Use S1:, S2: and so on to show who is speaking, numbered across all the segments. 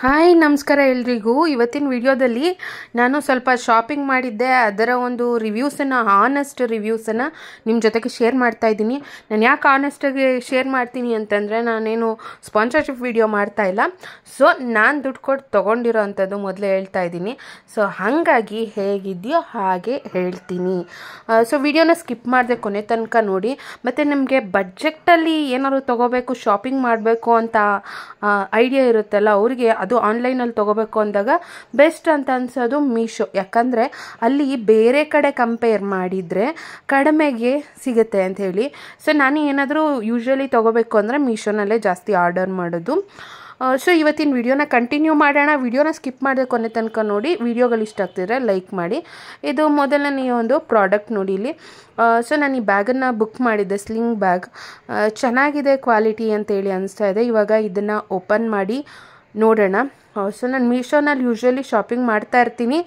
S1: Hi ನಮಸ್ಕಾರ ಎಲ್ರಿಗೂ. ಇವತ್ತಿನ ವಿಡಿಯೋದಲ್ಲಿ ನಾನು ಸ್ವಲ್ಪ ಶಾಪಿಂಗ್ ಮಾಡಿದ್ದೆ, ಅದರ ಒಂದು ರಿವ್ಯೂಸನ್ನು, ಆನೆಸ್ಟ್ ರಿವ್ಯೂಸನ್ನು ನಿಮ್ಮ ಜೊತೆಗೆ ಶೇರ್ ಮಾಡ್ತಾ ಇದ್ದೀನಿ. ನಾನು ಯಾಕೆ ಆನೆಸ್ಟಾಗಿ ಶೇರ್ ಮಾಡ್ತೀನಿ ಅಂತಂದರೆ, ನಾನೇನು ಸ್ಪಾನ್ಸರ್ಶಿಪ್ ವಿಡಿಯೋ ಮಾಡ್ತಾ ಇಲ್ಲ. ಸೊ ನಾನು ದುಡ್ಡು ಕೊಟ್ಟು ತೊಗೊಂಡಿರೋ ಅಂಥದ್ದು ಮೊದಲೇ ಹೇಳ್ತಾ ಇದ್ದೀನಿ. ಸೊ ಹಾಗಾಗಿ ಹೇಗಿದೆಯೋ ಹಾಗೆ ಹೇಳ್ತೀನಿ. ಸೊ ವಿಡಿಯೋನ ಸ್ಕಿಪ್ ಮಾಡಿದೆ, ಕೊನೆ ತನಕ ನೋಡಿ. ಮತ್ತು ನಿಮಗೆ ಬಡ್ಜೆಟಲ್ಲಿ ಏನಾದ್ರು ತೊಗೋಬೇಕು, ಶಾಪಿಂಗ್ ಮಾಡಬೇಕು ಅಂತ ಐಡಿಯಾ ಇರುತ್ತಲ್ಲ ಅವರಿಗೆ, ಅದು ಆನ್ಲೈನಲ್ಲಿ ತೊಗೋಬೇಕು ಅಂದಾಗ ಬೆಸ್ಟ್ ಅಂತ ಅನ್ಸೋದು ಮೀಶೋ. ಯಾಕಂದರೆ ಅಲ್ಲಿ ಬೇರೆ ಕಡೆ ಕಂಪೇರ್ ಮಾಡಿದರೆ ಕಡಿಮೆಗೆ ಸಿಗುತ್ತೆ ಅಂತ ಹೇಳಿ. ಸೊ ನಾನು ಏನಾದರೂ ಯೂಶ್ವಲಿ ತೊಗೋಬೇಕು ಅಂದರೆ ಮೀಶೋನಲ್ಲೇ ಜಾಸ್ತಿ ಆರ್ಡರ್ ಮಾಡೋದು. ಸೊ ಇವತ್ತಿನ ವಿಡಿಯೋನ ಕಂಟಿನ್ಯೂ ಮಾಡೋಣ. ವಿಡಿಯೋನ ಸ್ಕಿಪ್ ಮಾಡಿದೆ ಕೊನೆ ತನಕ ನೋಡಿ. ವಿಡಿಯೋಗಳು ಇಷ್ಟ ಆಗ್ತಿದ್ರೆ ಲೈಕ್ ಮಾಡಿ. ಇದು ಮೊದಲನೇ ಒಂದು ಪ್ರಾಡಕ್ಟ್ ನೋಡಿ ಇಲ್ಲಿ. ಸೊ ನಾನು ಈ ಬ್ಯಾಗನ್ನು ಬುಕ್ ಮಾಡಿದ್ದೆ, ಸ್ಲಿಂಗ್ ಬ್ಯಾಗ್. ಚೆನ್ನಾಗಿದೆ ಕ್ವಾಲಿಟಿ ಅಂತೇಳಿ ಅನಿಸ್ತಾ ಇದೆ. ಇವಾಗ ಇದನ್ನು ಓಪನ್ ಮಾಡಿ ನೋಡೋಣ. ಸೊ ನಾನು ಮೀಶೋನಲ್ಲಿ ಯೂಶ್ವಲಿ ಶಾಪಿಂಗ್ ಮಾಡ್ತಾ ಇರ್ತೀನಿ.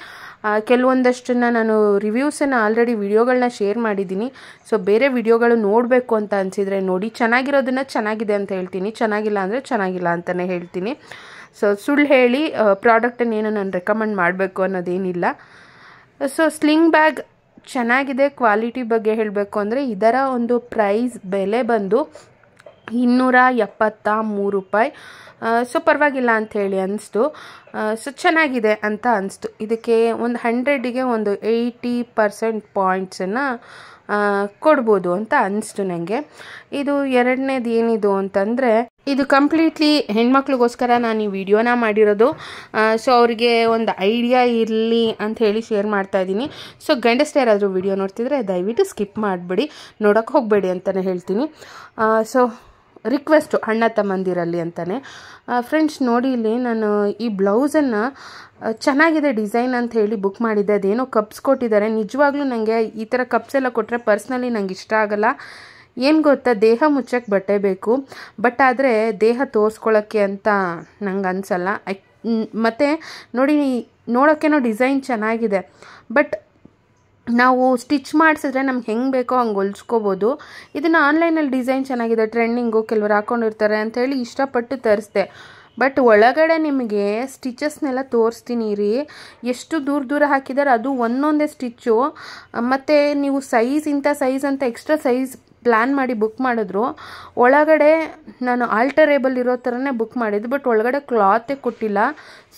S1: ಕೆಲವೊಂದಷ್ಟನ್ನು ನಾನು ರಿವ್ಯೂಸನ್ನು ಆಲ್ರೆಡಿ ವಿಡಿಯೋಗಳನ್ನ ಶೇರ್ ಮಾಡಿದ್ದೀನಿ. ಸೊ ಬೇರೆ ವಿಡಿಯೋಗಳು ನೋಡಬೇಕು ಅಂತ ಅನಿಸಿದರೆ ನೋಡಿ. ಚೆನ್ನಾಗಿರೋದನ್ನು ಚೆನ್ನಾಗಿದೆ ಅಂತ ಹೇಳ್ತೀನಿ, ಚೆನ್ನಾಗಿಲ್ಲ ಅಂದರೆ ಚೆನ್ನಾಗಿಲ್ಲ ಅಂತಲೇ ಹೇಳ್ತೀನಿ. ಸೊ ಸುಳ್ಳು ಹೇಳಿ ಪ್ರಾಡಕ್ಟನ್ನೇನು ನಾನು ರೆಕಮೆಂಡ್ ಮಾಡಬೇಕು ಅನ್ನೋದೇನಿಲ್ಲ. ಸೊ ಸ್ಲಿಂಗ್ ಬ್ಯಾಗ್ ಚೆನ್ನಾಗಿದೆ. ಕ್ವಾಲಿಟಿ ಬಗ್ಗೆ ಹೇಳಬೇಕು ಅಂದರೆ ಇದರ ಒಂದು ಬೆಲೆ ಬಂದು 273 ರೂಪಾಯಿ. ಸೊ ಪರವಾಗಿಲ್ಲ ಅಂಥೇಳಿ ಅನಿಸ್ತು. ಸೊ ಚೆನ್ನಾಗಿದೆ ಅಂತ ಅನಿಸ್ತು. ಇದಕ್ಕೆ ಒಂದು 100ಗೆ ಒಂದು 80% ಪಾಯಿಂಟ್ಸನ್ನು ಕೊಡ್ಬೋದು ಅಂತ ಅನಿಸ್ತು ನನಗೆ. ಇದು ಎರಡನೇದು ಏನಿದು ಅಂತಂದರೆ, ಇದು ಕಂಪ್ಲೀಟ್ಲಿ ಹೆಣ್ಮಕ್ಳಿಗೋಸ್ಕರ ನಾನು ಈ ವಿಡಿಯೋನ ಮಾಡಿರೋದು. ಸೊ ಅವ್ರಿಗೆ ಒಂದು ಐಡಿಯಾ ಇರಲಿ ಅಂತ ಹೇಳಿ ಶೇರ್ ಮಾಡ್ತಾ ಇದ್ದೀನಿ. ಸೊ ಗಂಡಸ್ರು ಯಾರಾದರೂ ವಿಡಿಯೋ ನೋಡ್ತಿದ್ರೆ ದಯವಿಟ್ಟು ಸ್ಕಿಪ್ ಮಾಡಿಬಿಡಿ, ನೋಡೋಕ್ಕೆ ಹೋಗಬೇಡಿ ಅಂತಲೇ ಹೇಳ್ತೀನಿ. ಸೊ ರಿಕ್ವೆಸ್ಟು ಅಣ್ಣ ತಮ್ಮಂದಿರಲ್ಲಿ ಅಂತಲೇ. ಫ್ರೆಂಡ್ಸ್ ನೋಡಿ, ಇಲ್ಲಿ ನಾನು ಈ ಬ್ಲೌಸನ್ನು ಚೆನ್ನಾಗಿದೆ ಡಿಸೈನ್ ಅಂತ ಹೇಳಿ ಬುಕ್ ಮಾಡಿದ್ದೆ. ಅದೇನೋ ಕಪ್ಸ್ ಕೊಟ್ಟಿದ್ದಾರೆ. ನಿಜವಾಗ್ಲೂ ನನಗೆ ಈ ಥರ ಕಪ್ಸ್ ಎಲ್ಲ ಕೊಟ್ಟರೆ ಪರ್ಸ್ನಲಿ ನಂಗೆ ಇಷ್ಟ ಆಗಲ್ಲ. ಏನು ಗೊತ್ತಾ, ದೇಹ ಮುಚ್ಚಕ್ಕೆ ಬಟ್ಟೆ ಬೇಕು, ಬಟ್ ಆದರೆ ದೇಹ ತೋರಿಸ್ಕೊಳ್ಳೋಕ್ಕೆ ಅಂತ ನಂಗೆ ಅನಿಸಲ್ಲ. ಮತ್ತು ನೋಡಿ, ನೋಡೋಕ್ಕೇನೋ ಡಿಸೈನ್ ಚೆನ್ನಾಗಿದೆ, ಬಟ್ ನಾವು ಸ್ಟಿಚ್ ಮಾಡಿಸಿದ್ರೆ ನಮ್ಗೆ ಹೆಂಗೆ ಬೇಕೋ ಹಂಗೆ ಹೊಲ್ಸ್ಕೋಬೋದು. ಇದನ್ನು ಆನ್ಲೈನಲ್ಲಿ ಡಿಸೈನ್ ಚೆನ್ನಾಗಿದೆ, ಟ್ರೆಂಡಿಂಗು, ಕೆಲವರು ಹಾಕ್ಕೊಂಡಿರ್ತಾರೆ ಅಂಥೇಳಿ ಇಷ್ಟಪಟ್ಟು ತರಿಸ್ದೆ. ಬಟ್ ಒಳಗಡೆ ನಿಮಗೆ ಸ್ಟಿಚಸ್ನೆಲ್ಲ ತೋರಿಸ್ತೀನಿ ರೀ. ಎಷ್ಟು ದೂರ ಹಾಕಿದ್ದಾರೆ, ಅದು ಒಂದೊಂದೇ ಸ್ಟಿಚ್ಚು. ಮತ್ತು ನೀವು ಇಂಥ ಸೈಜ್ ಅಂತ ಎಕ್ಸ್ಟ್ರಾ ಸೈಜ್ ಪ್ಲ್ಯಾನ್ ಮಾಡಿ ಬುಕ್ ಮಾಡಿದ್ರು. ಒಳಗಡೆ ನಾನು ಆಲ್ಟರೇಬಲ್ ಇರೋ ಥರನೇ ಬುಕ್ ಮಾಡಿದ್ದು, ಬಟ್ ಒಳಗಡೆ ಕ್ಲಾತೇ ಕೊಟ್ಟಿಲ್ಲ.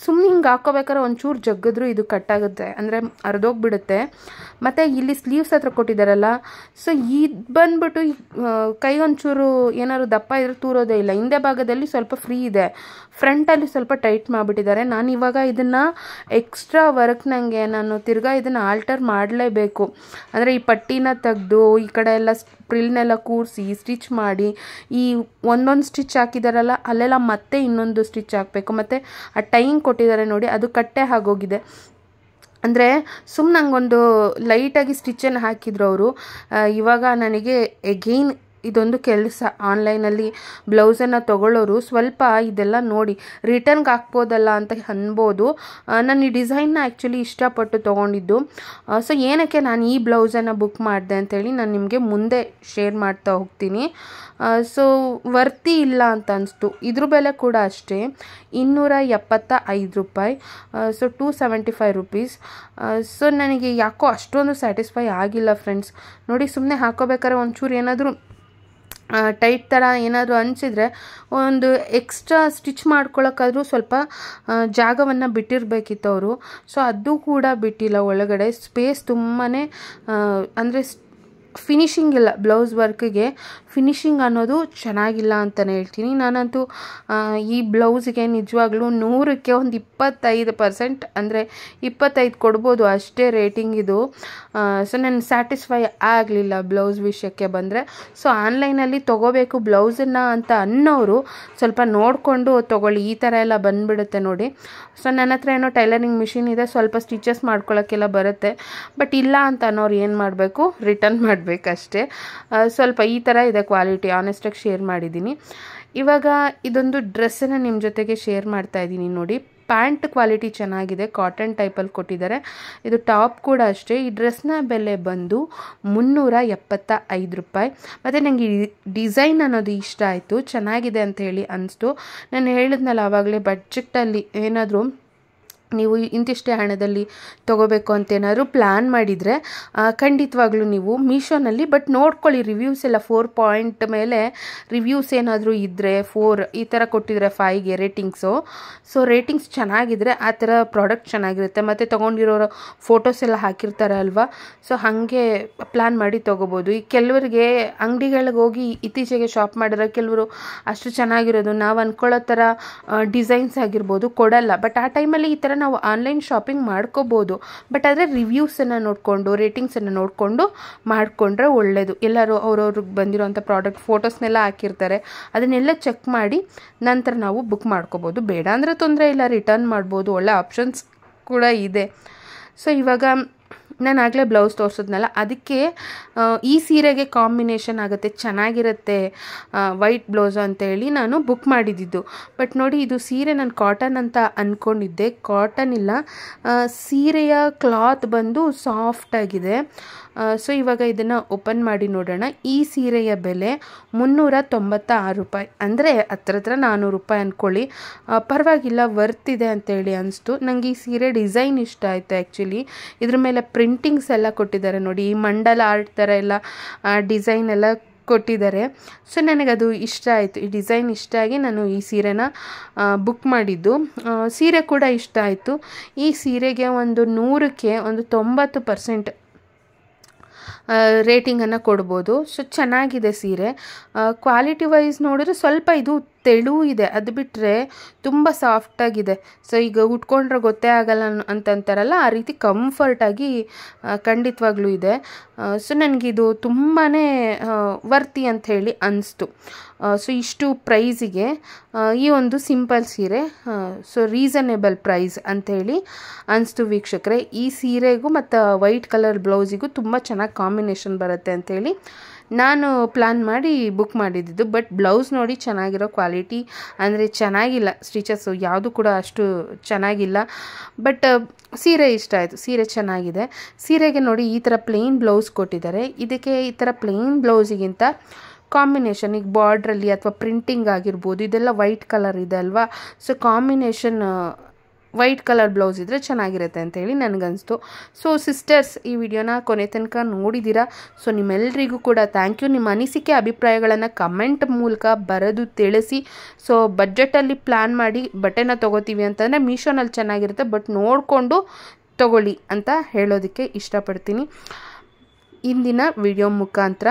S1: ಸುಮ್ಮನೆ ಹಿಂಗೆ ಹಾಕೋಬೇಕಾದ್ರೆ ಒಂಚೂರು ಜಗ್ಗಿದ್ರು ಇದು ಕಟ್ಟಾಗುತ್ತೆ, ಅಂದರೆ ಅರ್ಧೋಗ್ಬಿಡುತ್ತೆ. ಮತ್ತು ಇಲ್ಲಿ ಸ್ಲೀವ್ಸ್ ಹತ್ರ ಕೊಟ್ಟಿದ್ದಾರಲ್ಲ, ಸೊ ಇದು ಬಂದ್ಬಿಟ್ಟು ಕೈ ಒಂಚೂರು ಏನಾದ್ರು ದಪ್ಪ ಇದ್ರೆ ತೂರೋದೇ ಇಲ್ಲ. ಹಿಂದೆ ಭಾಗದಲ್ಲಿ ಸ್ವಲ್ಪ ಫ್ರೀ ಇದೆ, ಫ್ರಂಟಲ್ಲಿ ಸ್ವಲ್ಪ ಟೈಟ್ ಮಾಡಿಬಿಟ್ಟಿದ್ದಾರೆ. ನಾನು ಇವಾಗ ಇದನ್ನು ಎಕ್ಸ್ಟ್ರಾ ವರ್ಕ್ ನನಗೆ ನಾನು ತಿರ್ಗಾ ಇದನ್ನು ಆಲ್ಟರ್ ಮಾಡಲೇಬೇಕು. ಅಂದರೆ ಈ ಪಟ್ಟಿನ ತೆಗೆದು ಈ ಕಡೆ ಎಲ್ಲ ಪ್ರಿಲ್ನೆಲ್ಲ ಕೂರಿಸಿ ಸ್ಟಿಚ್ ಮಾಡಿ, ಈ ಒಂದೊಂದು ಸ್ಟಿಚ್ ಹಾಕಿದಾರಲ್ಲ ಅಲ್ಲೆಲ್ಲ ಮತ್ತೆ ಇನ್ನೊಂದು ಸ್ಟಿಚ್ ಹಾಕಬೇಕು. ಮತ್ತು ಆ ಟೈಮ್ ಕೊಟ್ಟಿದ್ದಾರೆ ನೋಡಿ, ಅದು ಕಟ್ಟೆ ಆಗೋಗಿದೆ. ಅಂದರೆ ಸುಮ್ಮನೆ ನಂಗೊಂದು ಲೈಟಾಗಿ ಸ್ಟಿಚ್ಚನ್ನು ಹಾಕಿದ್ರು ಅವರು. ಇವಾಗ ನನಗೆ ಎಗೈನ್ ಇದೊಂದು ಕೆಲಸ, ಆನ್ಲೈನಲ್ಲಿ ಬ್ಲೌಸನ್ನು ತೊಗೊಳ್ಳೋರು ಸ್ವಲ್ಪ ಇದೆಲ್ಲ ನೋಡಿ ರಿಟರ್ನ್ಗೆ ಹಾಕ್ಬೋದಲ್ಲ ಅಂತ ಅನ್ಬೋದು. ನಾನು ಈ ಡಿಸೈನ್ನ ಆ್ಯಕ್ಚುಲಿ ಇಷ್ಟಪಟ್ಟು ತೊಗೊಂಡಿದ್ದು. ಸೊ ಏನಕ್ಕೆ ನಾನು ಈ ಬ್ಲೌಸನ್ನು ಬುಕ್ ಮಾಡಿದೆ ಅಂತೇಳಿ ನಾನು ನಿಮಗೆ ಮುಂದೆ ಶೇರ್ ಮಾಡ್ತಾ ಹೋಗ್ತೀನಿ. ಸೊ ವರ್ತಿ ಇಲ್ಲ ಅಂತ ಅನಿಸ್ತು. ಇದ್ರ ಬೆಲೆ ಕೂಡ ಅಷ್ಟೇ, 275 ರೂಪಾಯಿ. So 275 rupees. ಸೊ ನನಗೆ ಯಾಕೋ ಅಷ್ಟೊಂದು ಸ್ಯಾಟಿಸ್ಫೈ ಆಗಿಲ್ಲ ಫ್ರೆಂಡ್ಸ್. ನೋಡಿ, ಸುಮ್ಮನೆ ಹಾಕೋಬೇಕಾದ್ರೆ ಒಂಚೂರು ಏನಾದರೂ ಟೈಟ್ ಥರ ಏನಾದರೂ ಅನಿಸಿದರೆ ಒಂದು ಎಕ್ಸ್ಟ್ರಾ ಸ್ಟಿಚ್ ಮಾಡ್ಕೊಳ್ಳೋಕ್ಕಾದ್ರೂ ಸ್ವಲ್ಪ ಜಾಗವನ್ನು ಬಿಟ್ಟಿರಬೇಕಿತ್ತು ಅವರು. ಸೊ ಅದು ಕೂಡ ಬಿಟ್ಟಿಲ್ಲ. ಒಳಗಡೆ ಸ್ಪೇಸ್ ತುಂಬಾ ಅಂದರೆ ಫಿನಿಶಿಂಗ್ ಇಲ್ಲ, ಬ್ಲೌಸ್ ವರ್ಕಿಗೆ ಫಿನಿಶಿಂಗ್ ಅನ್ನೋದು ಚೆನ್ನಾಗಿಲ್ಲ ಅಂತಲೇ ಹೇಳ್ತೀನಿ. ನಾನಂತೂ ಈ ಬ್ಲೌಸಿಗೆ ನಿಜವಾಗ್ಲೂ 100ಕ್ಕೆ ಒಂದು 25%, ಅಂದರೆ 25 ಕೊಡ್ಬೋದು ಅಷ್ಟೇ ರೇಟಿಂಗ್ ಇದು. ಸೊ ನಾನು ಸ್ಯಾಟಿಸ್ಫೈ ಆಗಲಿಲ್ಲ ಬ್ಲೌಸ್ ವಿಷಯಕ್ಕೆ ಬಂದರೆ. ಸೊ ಆನ್ಲೈನಲ್ಲಿ ತೊಗೋಬೇಕು ಬ್ಲೌಸನ್ನು ಅಂತ ಅನ್ನೋರು ಸ್ವಲ್ಪ ನೋಡಿಕೊಂಡು ತೊಗೊಳ್ಳಿ. ಈ ಥರ ಎಲ್ಲ ಬಂದುಬಿಡುತ್ತೆ ನೋಡಿ. ಸೊ ನನ್ನ ಹತ್ರ ಏನೋ ಟೈಲರಿಂಗ್ ಮಿಷಿನ್ ಇದೆ, ಸ್ವಲ್ಪ ಸ್ಟಿಚಸ್ ಮಾಡ್ಕೊಳ್ಳೋಕ್ಕೆಲ್ಲ ಬರುತ್ತೆ. ಬಟ್ ಇಲ್ಲ ಅಂತ ಅನ್ನೋರು ಏನು ಮಾಡಬೇಕು, ರಿಟರ್ನ್ ಮಾಡಬೇಕಷ್ಟೇ. ಸ್ವಲ್ಪ ಈ ಥರ ಇದೆ ಕ್ವಾಲಿಟಿ, ಆನೆಸ್ಟಾಗಿ ಶೇರ್ ಮಾಡಿದ್ದೀನಿ. ಇವಾಗ ಇದೊಂದು ಡ್ರೆಸ್ಸನ್ನು ನಿಮ್ಮ ಜೊತೆಗೆ ಶೇರ್ ಮಾಡ್ತಾ ಇದ್ದೀನಿ ನೋಡಿ. ಪ್ಯಾಂಟ್ ಕ್ವಾಲಿಟಿ ಚೆನ್ನಾಗಿದೆ, ಕಾಟನ್ ಟೈಪಲ್ಲಿ ಕೊಟ್ಟಿದ್ದಾರೆ. ಇದು ಟಾಪ್ ಕೂಡ ಅಷ್ಟೇ. ಈ ಡ್ರೆಸ್ನ ಬೆಲೆ ಬಂದು 375 ರೂಪಾಯಿ. ಮತ್ತು ನನಗೆ ಈ ಡಿಸೈನ್ ಅನ್ನೋದು ಇಷ್ಟ ಆಯಿತು, ಚೆನ್ನಾಗಿದೆ ಅಂತ ಹೇಳಿ ಅನಿಸ್ತು. ನಾನು ಹೇಳಿದ್ನಲ್ಲ ಆವಾಗಲೇ, ಬಡ್ಜೆಟಲ್ಲಿ ಏನಾದರೂ ನೀವು ಇಂತಿಷ್ಟೇ ಹಣದಲ್ಲಿ ತೊಗೋಬೇಕು ಅಂತೇನಾದ್ರು ಪ್ಲ್ಯಾನ್ ಮಾಡಿದರೆ ಖಂಡಿತವಾಗ್ಲೂ ನೀವು ಮೀಶೋನಲ್ಲಿ ಬಟ್ ನೋಡ್ಕೊಳ್ಳಿ, ರಿವ್ಯೂಸ್ ಎಲ್ಲ 4 ಪಾಯಿಂಟ್ ಮೇಲೆ ರಿವ್ಯೂಸ್ ಏನಾದರೂ ಇದ್ದರೆ 4 ಈ ಥರ ಕೊಟ್ಟಿದ್ರೆ 5ಗೆ ರೇಟಿಂಗ್ಸು. ಸೊ ರೇಟಿಂಗ್ಸ್ ಚೆನ್ನಾಗಿದ್ರೆ ಆ ಥರ ಪ್ರಾಡಕ್ಟ್ ಚೆನ್ನಾಗಿರುತ್ತೆ. ಮತ್ತು ತೊಗೊಂಡಿರೋರು ಫೋಟೋಸ್ ಎಲ್ಲ ಹಾಕಿರ್ತಾರೆ ಅಲ್ವಾ, ಸೊ ಹಾಗೆ ಪ್ಲ್ಯಾನ್ ಮಾಡಿ ತೊಗೋಬೋದು. ಈ ಕೆಲವರಿಗೆ ಅಂಗಡಿಗಳಿಗೆ ಹೋಗಿ ಇತ್ತೀಚೆಗೆ ಶಾಪ್ ಮಾಡಿರೋ ಕೆಲವರು ಅಷ್ಟು ಚೆನ್ನಾಗಿರೋದು ನಾವು ಅಂದ್ಕೊಳ್ಳೋ ಥರ ಡಿಸೈನ್ಸ್ ಆಗಿರ್ಬೋದು ಕೊಡಲ್ಲ. ಬಟ್ ಆ ಟೈಮಲ್ಲಿ ಈ ಥರ ನಾವು ಆನ್ಲೈನ್ ಶಾಪಿಂಗ್ ಮಾಡ್ಕೋಬೋದು. ಬಟ್ ಆದರೆ ರಿವ್ಯೂಸನ್ನು ನೋಡಿಕೊಂಡು ರೇಟಿಂಗ್ಸನ್ನು ನೋಡಿಕೊಂಡು ಮಾಡಿಕೊಂಡ್ರೆ ಒಳ್ಳೆಯದು. ಎಲ್ಲರೂ ಅವ್ರವ್ರಿಗೆ ಬಂದಿರೋಂಥ ಪ್ರಾಡಕ್ಟ್ ಫೋಟೋಸ್ನೆಲ್ಲ ಹಾಕಿರ್ತಾರೆ, ಅದನ್ನೆಲ್ಲ ಚೆಕ್ ಮಾಡಿ ನಂತರ ನಾವು ಬುಕ್ ಮಾಡ್ಕೋಬೋದು. ಬೇಡ ಅಂದರೆ ತೊಂದರೆ ಇಲ್ಲ, ರಿಟರ್ನ್ ಮಾಡ್ಬೋದು, ಒಳ್ಳೆ ಆಪ್ಷನ್ಸ್ ಕೂಡ ಇದೆ. ಸೊ ಇವಾಗ ನಾನು ಆಗಲೇ ಬ್ಲೌಸ್ ತೋರಿಸಿದ್ನಲ್ಲ, ಅದಕ್ಕೆ ಈ ಸೀರೆಗೆ ಕಾಂಬಿನೇಷನ್ ಆಗುತ್ತೆ, ಚೆನ್ನಾಗಿರುತ್ತೆ ವೈಟ್ ಬ್ಲೌಸು ಅಂತೇಳಿ ನಾನು ಬುಕ್ ಮಾಡಿದ್ದಿದ್ದು. ಬಟ್ ನೋಡಿ, ಇದು ಸೀರೆ ನಾನು ಕಾಟನ್ ಅಂತ ಅಂದ್ಕೊಂಡಿದ್ದೆ, ಕಾಟನ್ ಇಲ್ಲ. ಸೀರೆಯ ಕ್ಲಾತ್ ಬಂದು ಸಾಫ್ಟಾಗಿದೆ. ಸೊ ಇವಾಗ ಇದನ್ನು ಓಪನ್ ಮಾಡಿ ನೋಡೋಣ. ಈ ಸೀರೆಯ ಬೆಲೆ 396 ರೂಪಾಯಿ, ಅಂದರೆ ಹತ್ರ 400 ರೂಪಾಯಿ ಅಂದ್ಕೊಳ್ಳಿ. ಪರವಾಗಿಲ್ಲ, ವರ್ತ್ ಇದೆ ಅಂತೇಳಿ ಅನಿಸ್ತು. ನನಗೆ ಈ ಸೀರೆ ಡಿಸೈನ್ ಇಷ್ಟ ಆಯಿತು. ಆ್ಯಕ್ಚುಲಿ ಇದ್ರ ಮೇಲೆ ಪ್ರಿಂಟಿಂಗ್ಸ್ ಎಲ್ಲ ಕೊಟ್ಟಿದ್ದಾರೆ ನೋಡಿ, ಈ ಮಂಡಲ ಆರ್ಟ್ ಥರ ಎಲ್ಲ ಡಿಸೈನ್ ಎಲ್ಲ ಕೊಟ್ಟಿದ್ದಾರೆ. ಸೊ ನನಗದು ಇಷ್ಟ ಆಯಿತು, ಈ ಡಿಸೈನ್ ಇಷ್ಟ ಆಗಿ ನಾನು ಈ ಸೀರೆನ ಬುಕ್ ಮಾಡಿದ್ದು. ಸೀರೆ ಕೂಡ ಇಷ್ಟ ಆಯಿತು. ಈ ಸೀರೆಗೆ ಒಂದು 100ಕ್ಕೆ ಒಂದು 90% ರೇಟಿಂಗನ್ನು ಕೊಡ್ಬೋದು. ಸೊ ಚೆನ್ನಾಗಿದೆ ಸೀರೆ. ಕ್ವಾಲಿಟಿ ವೈಸ್ ನೋಡಿದ್ರೆ ಸ್ವಲ್ಪ ಇದು ತೆಳು ಇದೆ, ಅದು ಬಿಟ್ಟರೆ ತುಂಬ ಸಾಫ್ಟಾಗಿದೆ. ಸೊ ಈಗ ಉಟ್ಕೊಂಡ್ರೆ ಗೊತ್ತೇ ಆಗಲ್ಲ ಅಂತಂತಾರಲ್ಲ, ಆ ರೀತಿ ಕಂಫರ್ಟಾಗಿ ಖಂಡಿತವಾಗ್ಲೂ ಇದೆ. ಸೊ ನನಗಿದು ತುಂಬಾ ವರ್ತಿ ಅಂತ ಹೇಳಿ ಅನಿಸ್ತು. ಸೊ ಇಷ್ಟು ಪ್ರೈಸಿಗೆ ಈ ಒಂದು ಸಿಂಪಲ್ ಸೀರೆ ಸೊ ರೀಸನೇಬಲ್ ಪ್ರೈಸ್ ಅಂಥೇಳಿ ಅನಿಸ್ತು ವೀಕ್ಷಕರೇ. ಈ ಸೀರೆಗೂ ಮತ್ತು ವೈಟ್ ಕಲರ್ ಬ್ಲೌಸಿಗೂ ತುಂಬ ಚೆನ್ನಾಗಿ ಕಾಂಬಿನೇಷನ್ ಬರುತ್ತೆ ಅಂಥೇಳಿ ನಾನು ಪ್ಲ್ಯಾನ್ ಮಾಡಿ ಬುಕ್ ಮಾಡಿದ್ದು. ಬಟ್ ಬ್ಲೌಸ್ ನೋಡಿ ಚೆನ್ನಾಗಿರೋ ಕ್ವಾಲಿಟಿ ಅಂದರೆ ಚೆನ್ನಾಗಿಲ್ಲ, ಸ್ಟಿಚಸ್ಸು ಯಾವುದು ಕೂಡ ಅಷ್ಟು ಚೆನ್ನಾಗಿಲ್ಲ. ಬಟ್ ಸೀರೆ ಇಷ್ಟ ಆಯಿತು, ಸೀರೆ ಚೆನ್ನಾಗಿದೆ. ಸೀರೆಗೆ ನೋಡಿ ಈ ಥರ ಪ್ಲೇನ್ ಬ್ಲೌಸ್ ಕೊಟ್ಟಿದ್ದಾರೆ. ಇದಕ್ಕೆ ಈ ಥರ ಪ್ಲೇನ್ ಬ್ಲೌಸಿಗಿಂತ ಕಾಂಬಿನೇಷನ್ ಈಗ ಬಾರ್ಡ್ರಲ್ಲಿ ಅಥವಾ ಪ್ರಿಂಟಿಂಗ್ ಆಗಿರ್ಬೋದು, ಇದೆಲ್ಲ ವೈಟ್ ಕಲರ್ ಇದೆ ಅಲ್ವಾ. So combination white colour blouse ಇದ್ದರೆ ಚೆನ್ನಾಗಿರುತ್ತೆ ಅಂತೇಳಿ ನನಗನ್ನಿಸ್ತು. ಸೊ ಸಿಸ್ಟರ್ಸ್, ಈ ವಿಡಿಯೋನ ಕೊನೆ ತನಕ ನೋಡಿದ್ದೀರಾ. ಸೊ ನಿಮ್ಮೆಲ್ಲರಿಗೂ ಕೂಡ ಥ್ಯಾಂಕ್ ಯು. ನಿಮ್ಮ ಅನಿಸಿಕೆ ಅಭಿಪ್ರಾಯಗಳನ್ನು ಕಮೆಂಟ್ ಮೂಲಕ ಬರೆದು ತಿಳಿಸಿ. ಸೊ ಬಜೆಟಲ್ಲಿ ಪ್ಲ್ಯಾನ್ ಮಾಡಿ ಬಟ್ಟೆನ ತೊಗೋತೀವಿ ಅಂತಂದರೆ ಮೀಶೋನಲ್ಲಿ ಚೆನ್ನಾಗಿರುತ್ತೆ, ಬಟ್ ನೋಡಿಕೊಂಡು ತೊಗೊಳ್ಳಿ ಅಂತ ಹೇಳೋದಕ್ಕೆ ಇಷ್ಟಪಡ್ತೀನಿ ಇಂದಿನ ವಿಡಿಯೋ ಮುಖಾಂತರ.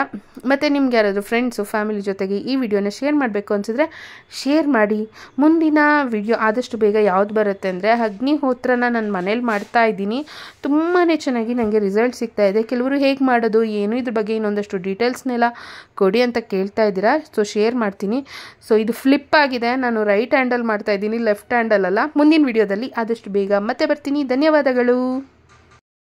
S1: ಮತ್ತು ನಿಮ್ಗೆ ಯಾರಾದರೂ ಫ್ರೆಂಡ್ಸು ಫ್ಯಾಮಿಲಿ ಜೊತೆಗೆ ಈ ವಿಡಿಯೋನ ಶೇರ್ ಮಾಡಬೇಕು ಅನಿಸಿದ್ರೆ ಶೇರ್ ಮಾಡಿ. ಮುಂದಿನ ವಿಡಿಯೋ ಆದಷ್ಟು ಬೇಗ ಯಾವ್ದು ಬರುತ್ತೆ ಅಂದರೆ ಅಗ್ನಿಹೋತ್ರನ ನಾನು ಮನೇಲಿ ಮಾಡ್ತಾ ಇದ್ದೀನಿ. ತುಂಬಾ ಚೆನ್ನಾಗಿ ನನಗೆ ರಿಸಲ್ಟ್ ಸಿಗ್ತಾ ಇದೆ. ಕೆಲವರು ಹೇಗೆ ಮಾಡೋದು ಏನು ಇದ್ರ ಬಗ್ಗೆ ಇನ್ನೊಂದಷ್ಟು ಡೀಟೇಲ್ಸ್ನೆಲ್ಲ ಕೊಡಿ ಅಂತ ಕೇಳ್ತಾ ಇದ್ದೀರಾ. ಸೊ ಶೇರ್ ಮಾಡ್ತೀನಿ. ಸೊ ಇದು ಫ್ಲಿಪ್ ಆಗಿದೆ, ನಾನು ರೈಟ್ ಹ್ಯಾಂಡಲ್ ಮಾಡ್ತಾ ಇದ್ದೀನಿ, ಲೆಫ್ಟ್ ಹ್ಯಾಂಡಲ್ ಅಲ್ಲ. ಮುಂದಿನ ವಿಡಿಯೋದಲ್ಲಿ ಆದಷ್ಟು ಬೇಗ ಮತ್ತೆ ಬರ್ತೀನಿ. ಧನ್ಯವಾದಗಳು.